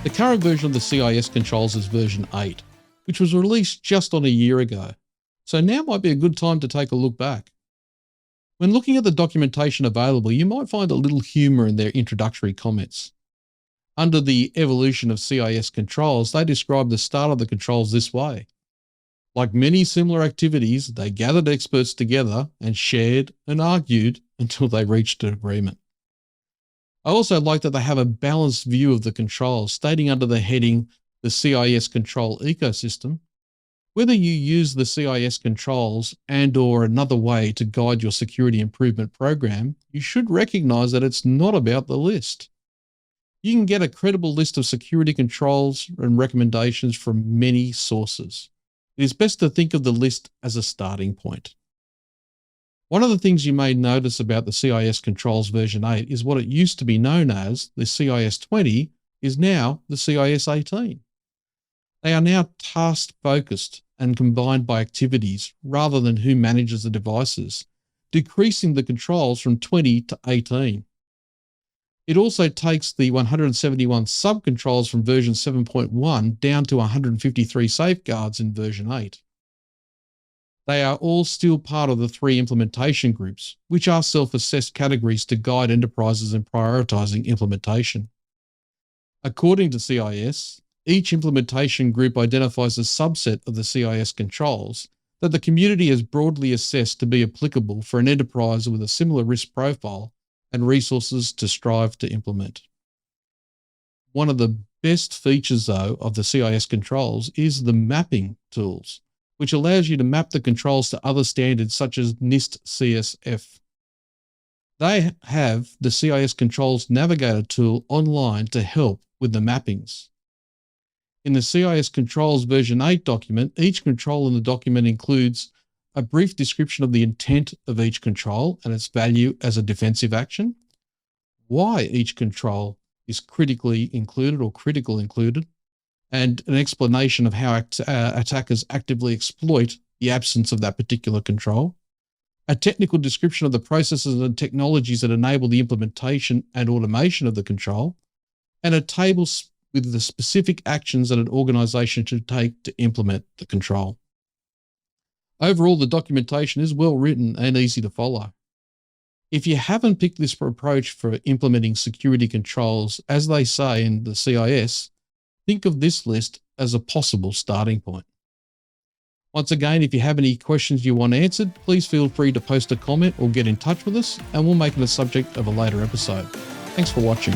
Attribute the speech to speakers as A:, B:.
A: The current version of the CIS Controls is version 8, which was released just on a year ago, so now might be a good time to take a look back. When looking at the documentation available, you might find a little humour in their introductory comments. Under the evolution of CIS Controls, they describe the start of the controls this way. Like many similar activities, they gathered experts together and shared and argued until they reached an agreement. I also like that they have a balanced view of the controls, stating under the heading, the CIS control ecosystem, whether you use the CIS controls and/or another way to guide your security improvement program, you should recognize that it's not about the list. You can get a credible list of security controls and recommendations from many sources. It is best to think of the list as a starting point. One of the things you may notice about the CIS Controls version 8 is what it used to be known as the CIS 20 is now the CIS 18. They are now task-focused and combined by activities rather than who manages the devices, decreasing the controls from 20 to 18. It also takes the 171 sub-controls from version 7.1 down to 153 safeguards in version 8. They are all still part of the 3 implementation groups, which are self-assessed categories to guide enterprises in prioritizing implementation. According to CIS, each implementation group identifies a subset of the CIS controls that the community has broadly assessed to be applicable for an enterprise with a similar risk profile and resources to strive to implement. One of the best features, though, of the CIS controls is the mapping tools, which allows you to map the controls to other standards such as NIST CSF. They have the CIS Controls Navigator tool online to help with the mappings. In the CIS Controls version 8 document, each control in the document includes a brief description of the intent of each control and its value as a defensive action, why each control is critically included or critical included, and an explanation of how attackers actively exploit the absence of that particular control, a technical description of the processes and technologies that enable the implementation and automation of the control, and a table with the specific actions that an organization should take to implement the control. Overall, the documentation is well written and easy to follow. If you haven't picked this approach for implementing security controls, as they say in the CIS, think of this list as a possible starting point. Once again, if you have any questions you want answered, please feel free to post a comment or get in touch with us, and we'll make it a subject of a later episode. Thanks for watching.